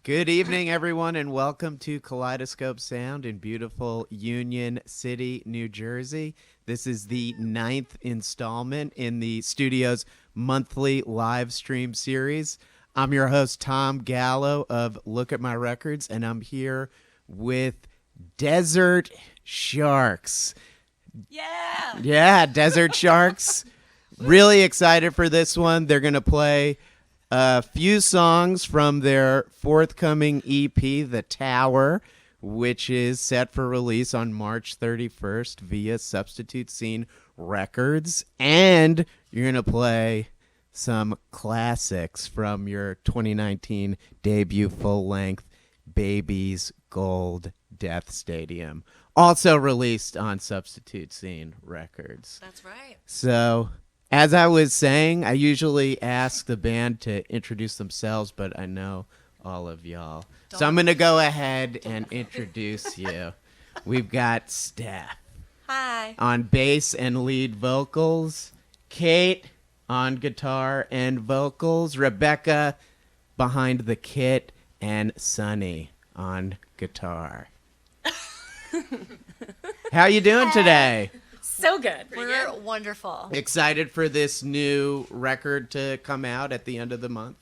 Good evening, everyone, and welcome to Kaleidoscope Sound in beautiful Union City, New Jersey. This is the 9th installment in the studio's monthly live stream series. I'm your host, Tom Gallow of Look at My Records, and I'm here with Desert Sharks. Yeah, Desert Sharks. Really excited for this one. They're going to play a few songs from their forthcoming EP, The Tower, which is set for release on March 31st via Substitute Scene Records. And you're going to play some classics from your 2019 debut full-length Baby's Gold Death Stadium, also released on Substitute Scene Records. That's right. So, as I was saying, I usually ask the band to introduce themselves, but I know all of y'all. So I'm going to go ahead and introduce you. We've got Steph Hi. on bass and lead vocals, Cait on guitar and vocals, Rebecca behind the kit, and Sunny on guitar. How you doing today? So good. We're wonderful. Excited for this new record to come out at the end of the month?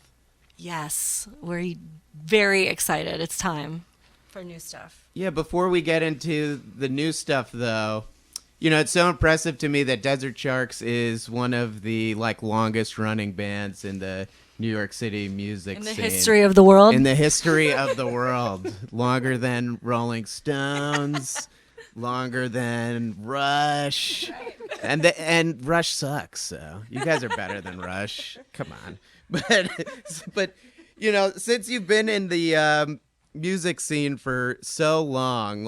Yes, we're very excited. It's time for new stuff. Yeah, before we get into the new stuff, though, you know, it's so impressive to me that Desert Sharks is one of the longest running bands in the New York City music In the scene. history of the world. In the history of the world. Longer than Rolling Stones, longer than Rush. And Rush sucks, so you guys are better than Rush. Come on. But you know, since you've been in the music scene for so long,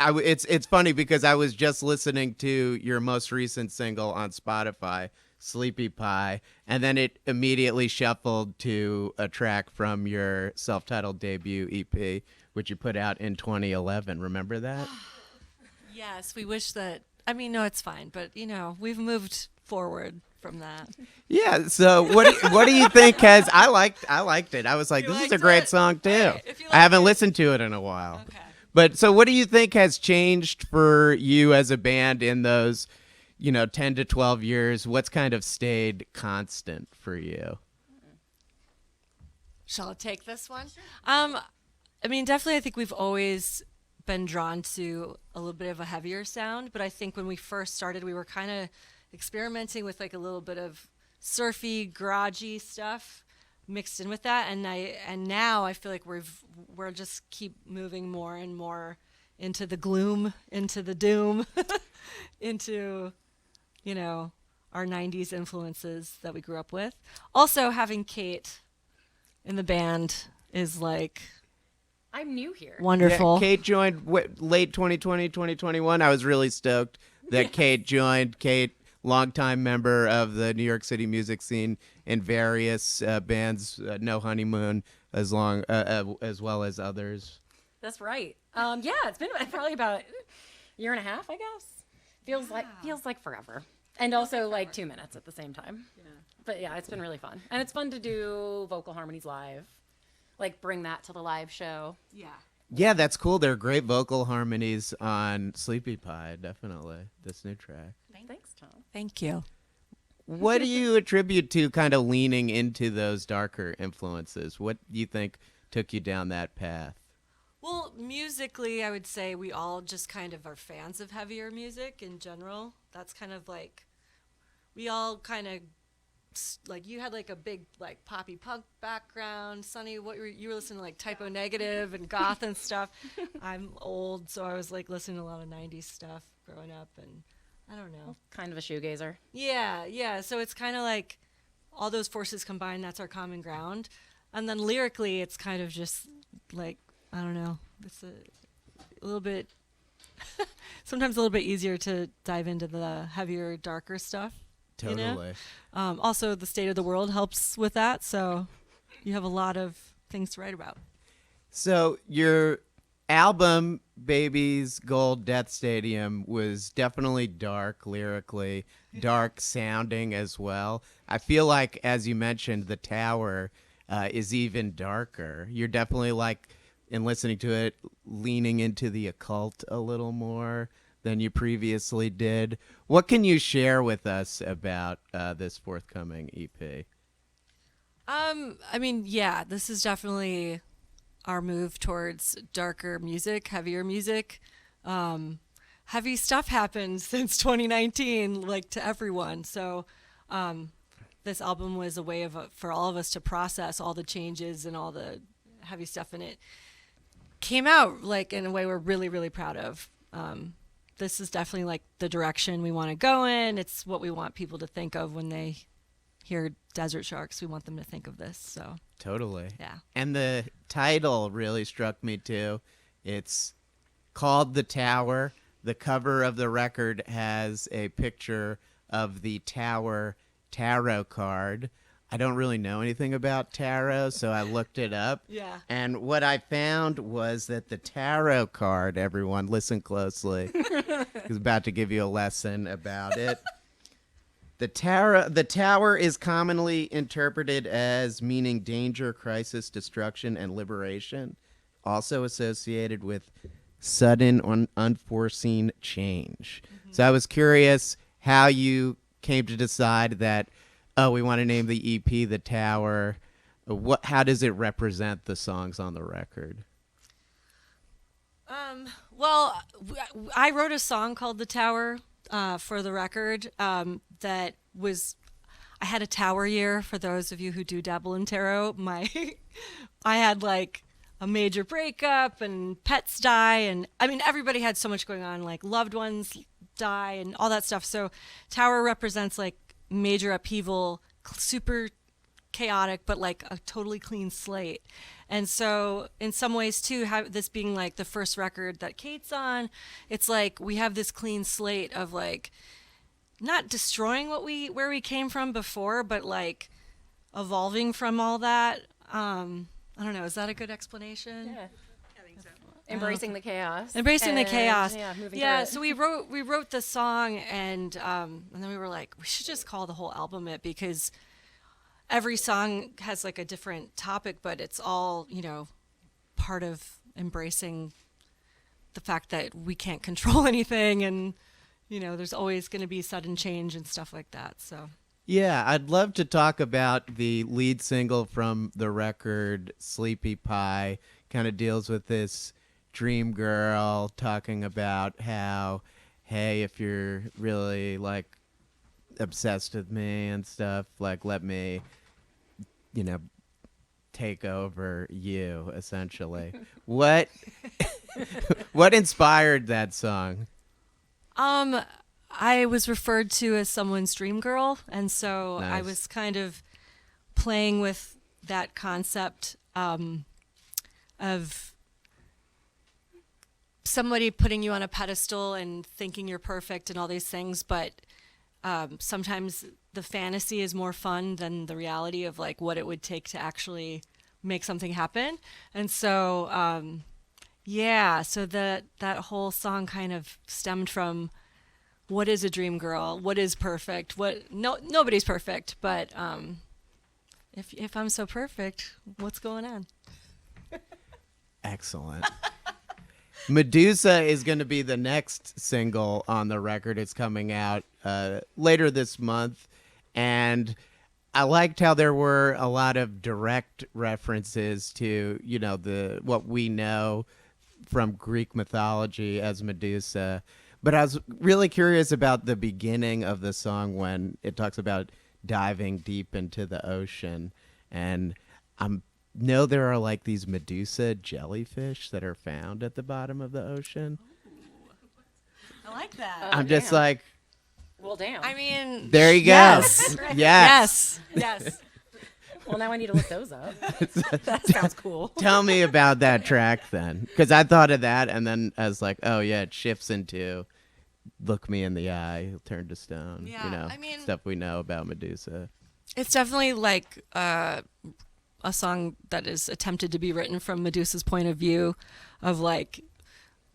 it's funny because I was just listening to your most recent single on Spotify, Sleepy Pie, and then it immediately shuffled to a track from your self-titled debut EP, which you put out in 2011. Remember that? Yes, we wish that. I mean, no, it's fine, but we've moved forward from that. Yeah. So what do you think has? I liked it. I was like, You this is a liked great it? song too. Hey, if you I haven't like it. listened to it in a while. Okay. But so what do you think has changed for you as a band in those, 10 to 12 years? What's kind of stayed constant for you? Shall I take this one? I mean, definitely, I think we've always been drawn to a little bit of a heavier sound, but I think when we first started, we were kind of experimenting with a little bit of surfy, garagey stuff mixed in with that, and now I feel like we're just keep moving more and more into the gloom, into the doom, into our 90s influences that we grew up with. Also, having Cait in the band is I'm new here. wonderful. Yeah, Cait joined late 2020, 2021. I was really stoked that Cait joined. Cait, longtime member of the New York City music scene in various bands, No Honeymoon, as well as others. That's right. Yeah, it's been probably about a year and a half, I guess. Feels like forever. And also 2 minutes at the same time. Yeah. But yeah, it's been really fun. And it's fun to do vocal harmonies live. Bring that to the live show. Yeah. Yeah, that's cool. There are great vocal harmonies on Sleepy Pie, definitely, this new track. Thanks, Tom. Thank you. What do you attribute to kind of leaning into those darker influences? What do you think took you down that path? Well, musically, I would say we all just kind of are fans of heavier music in general. That's kind of we all kind of you had a big poppy punk background. Sonny, what you were listening to Typo Negative and goth and stuff. I'm old, so I was listening to a lot of 90s stuff growing up, and I don't know. Kind of a shoegazer. Yeah. So it's kind of all those forces combined, that's our common ground. And then lyrically, it's kind of just I don't know. It's a little bit, sometimes a little bit easier to dive into the heavier, darker stuff. Totally. Also, the state of the world helps with that. So you have a lot of things to write about. So your album, Baby's Gold Death Stadium, was definitely dark lyrically, dark sounding as well. I feel like, as you mentioned, The Tower is even darker. You're definitely like, in listening to it, leaning into the occult a little more than you previously did. What can you share with us about this forthcoming EP? I mean, yeah, this is definitely our move towards darker music, heavier music. Heavy stuff happened since 2019, like to everyone. So this album was a way of for all of us to process all the changes and all the heavy stuff, and it came out like in a way we're really, really proud of. This is definitely like the direction we want to go in. It's what we want people to think of when they hear Desert Sharks. We want them to think of this. So Totally. yeah. And the title really struck me too. It's called The Tower. The cover of the record has a picture of the Tower tarot card. I don't really know anything about tarot, so I looked it up. Yeah. And what I found was that the tarot card, everyone, listen closely, is about to give you a lesson about it. The tower is commonly interpreted as meaning danger, crisis, destruction, and liberation, also associated with sudden, unforeseen change. Mm-hmm. So I was curious how you came to decide that, oh, we want to name the EP The Tower. How does it represent the songs on the record? Well, I wrote a song called The Tower for the record that was, I had a tower year. For those of you who do dabble in tarot, I had like a major breakup and pets die, and I mean everybody had so much going on, like loved ones die and all that stuff. So tower represents like major upheaval, super chaotic, but like a totally clean slate. And so in some ways too, this being like the first record that Cait's on, it's like we have this clean slate of like not destroying where we came from before, but like evolving from all that. I don't know, is that a good explanation? Yeah. Embracing the chaos. Embracing the chaos. Yeah, moving yeah. through it. So we wrote the song, and then we were like, we should just call the whole album it, because every song has like a different topic, but it's all, part of embracing the fact that we can't control anything, and there's always going to be sudden change and stuff like that. So. Yeah, I'd love to talk about the lead single from the record, Sleepy Pie. Kind of deals with this dream girl talking about how, hey, if you're really like obsessed with me and stuff, like let me, take over you, essentially. What inspired that song? I was referred to as someone's dream girl, and so Nice. I was kind of playing with that concept of somebody putting you on a pedestal and thinking you're perfect and all these things, but sometimes the fantasy is more fun than the reality of like what it would take to actually make something happen. And so so that whole song kind of stemmed from what is a dream girl, what is perfect, nobody's perfect, but if I'm so perfect, what's going on? Excellent. Medusa is going to be the next single on the record. It's coming out later this month. And I liked how there were a lot of direct references to, what we know from Greek mythology as Medusa. But I was really curious about the beginning of the song when it talks about diving deep into the ocean. And know there are like these Medusa jellyfish that are found at the bottom of the ocean. I like that. I'm just like, Well, damn. I mean, there you go. Yes. Yes. Yes. Well, now I need to look those up. That sounds cool. Tell me about that track then. Because I thought of that and then I was like, oh yeah, it shifts into look me in the eye, turn to stone. Yeah, I mean, stuff we know about Medusa. It's definitely like a song that is attempted to be written from Medusa's point of view of like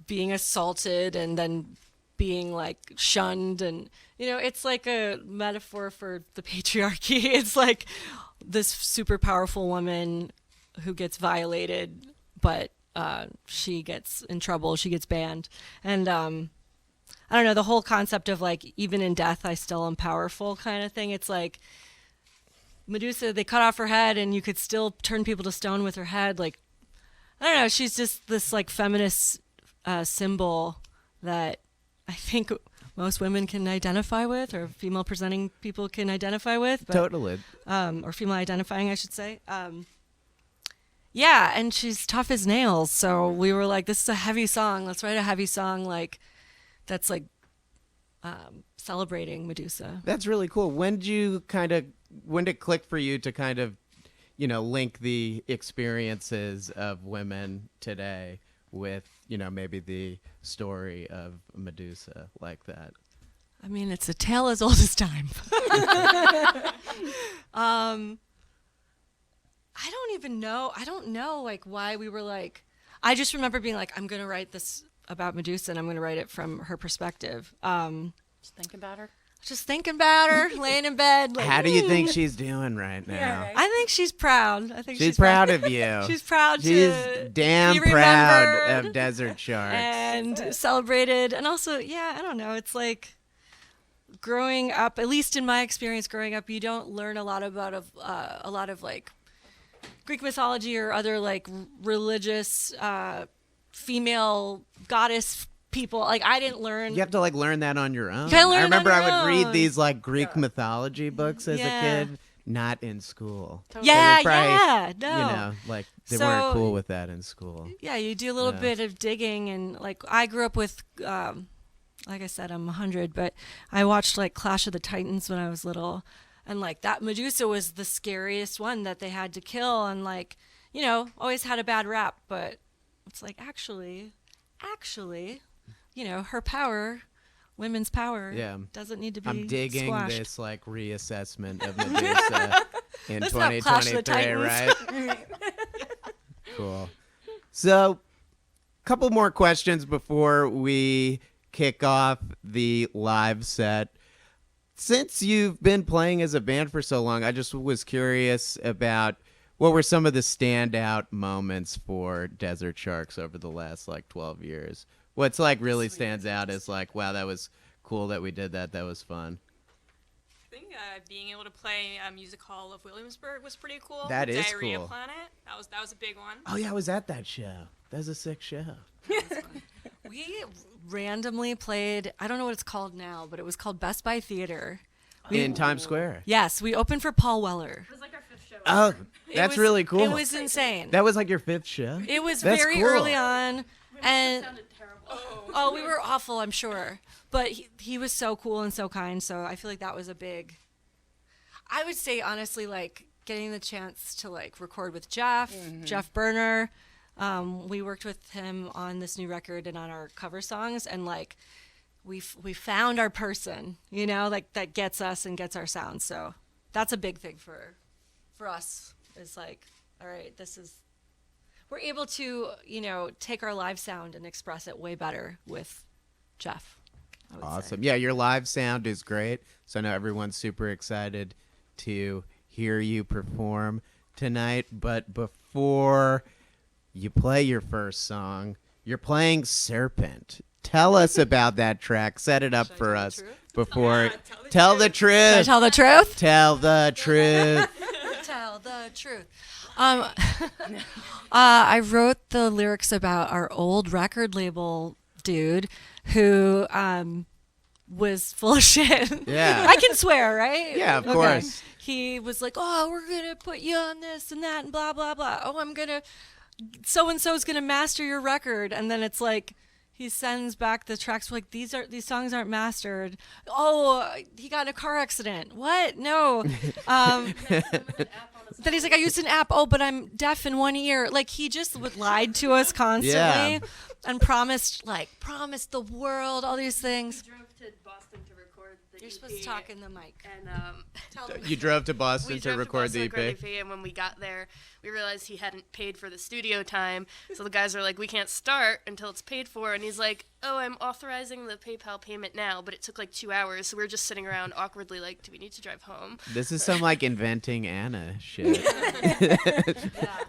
being assaulted and then being like shunned, and it's like a metaphor for the patriarchy. It's like this super powerful woman who gets violated, but she gets in trouble, she gets banned. And I don't know, the whole concept of like, even in death, I still am powerful kind of thing. It's like Medusa, they cut off her head and you could still turn people to stone with her head. Like, I don't know, she's just this like feminist symbol that I think most women can identify with, or female presenting people can identify with. But, Totally. or female identifying, I should say. Yeah, and she's tough as nails. So we were like, this is a heavy song. Let's write a heavy song like that's like celebrating Medusa. That's really cool. When did it click for you to kind of, link the experiences of women today with, maybe the story of Medusa like that? I mean, it's a tale as old as time. I don't even know. I don't know, like, why we were like, I just remember being like, I'm going to write this about Medusa and I'm going to write it from her perspective. Just thinking about her. Just thinking about her, laying in bed. Like, How do you think she's doing right now? Yeah, right. I think she's proud. I think She's proud of you. She's proud She's to damn be proud remembered of Desert Sharks. and celebrated. And also, yeah, I don't know. It's like growing up, at least in my experience growing up, you don't learn a lot about a lot of like Greek mythology or other like religious female goddess people. Like, I didn't learn. You have to like learn that on your own. gotta learn I it remember on I your would read own. these like Greek mythology books as Yeah. a kid, not in school. Yeah, They were probably, yeah, no. Like they So- weren't cool with that in school. Yeah, you do a little Yeah. bit of digging, and like I grew up with, like I said, I'm 100, but I watched like Clash of the Titans when I was little, and like that Medusa was the scariest one that they had to kill, and like, always had a bad rap, but it's like actually, her power, women's power, Yeah. doesn't need to be I'm digging squashed. this like reassessment of Medusa in Let's not Clash of the 2023, Titans. right? Cool. So, couple more questions before we kick off the live set. Since you've been playing as a band for so long, I just was curious about what were some of the standout moments for Desert Sharks over the last like 12 years? What's like really stands out as like, wow, that was cool that we did that. That was fun. I think being able to play Music Hall of Williamsburg was pretty cool. That is Diarrhea cool. Planet. That was a big one. Oh yeah, I was at that show. That was a sick show. We randomly played, I don't know what it's called now, but it was called Best Buy Theater. In Times Square. Yes, we opened for Paul Weller. It was like our 5th show. Oh, It that's was- really cool. It was insane. That was like your 5th show? It was That's very cool. early on, and sounded terrible. oh, we were awful, I'm sure. But he was so cool and so kind, so I feel like that was a big. I would say honestly, like getting the chance to like record with Jeff Berner. We worked with him on this new record and on our cover songs, and like we found our person, like that gets us and gets our sound. So that's a big thing for us. Is like, all right, we're able to take our live sound and express it way better with Jeff. I would say. Awesome. Yeah, your live sound is great. So I know everyone's super excited to hear you perform tonight. But before you play your first song, you're playing Serpent. Tell us about that track. Set it up Should I for tell the us truth? before. Yeah, tell the Should I truth. tell the truth? Tell the truth. Tell the truth. I wrote the lyrics about our old record label dude who was full of shit. Yeah. I can swear, right? Yeah, of Okay. course. He was like, oh, we're going to put you on this and that and blah, blah, blah. Oh, so-and-so's going to master your record. And then it's like, he sends back the tracks like, these songs aren't mastered. Oh, he got in a car accident. What? No. Then he's like, I used an app. Oh, but I'm deaf in one ear. Like, he just lied to us constantly Yeah. and promised the world all these things. We drove to Boston to record the You're EP. supposed to talk in the mic. And Tell them. You drove to Boston we to drove record to the Boston to EP. record the EP, and when we got there, we realized he hadn't paid for the studio time. So the guys are like, we can't start until it's paid for. And he's like, oh, I'm authorizing the PayPal payment now, but it took like 2 hours. So we were just sitting around awkwardly like, do we need to drive home? This is some like inventing Anna shit.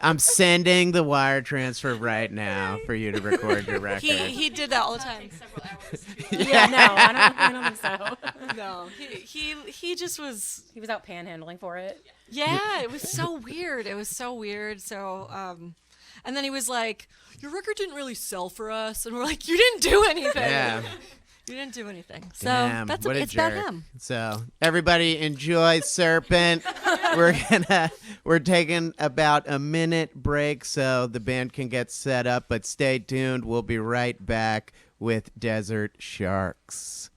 I'm sending the wire transfer right now for you to record your record. He did that all the time. Several hours. Yeah, no, I don't think so. No, he just was. He was out panhandling for it. Yeah, it was so weird. It was so weird. So, and then he was like, "Your record didn't really sell for us," and we're like, "You didn't do anything. Yeah. You didn't do anything." So Damn, that's what a it's about jerk. him. So everybody enjoy Serpent. We're taking about a minute break so the band can get set up, but stay tuned. We'll be right back with Desert Sharks.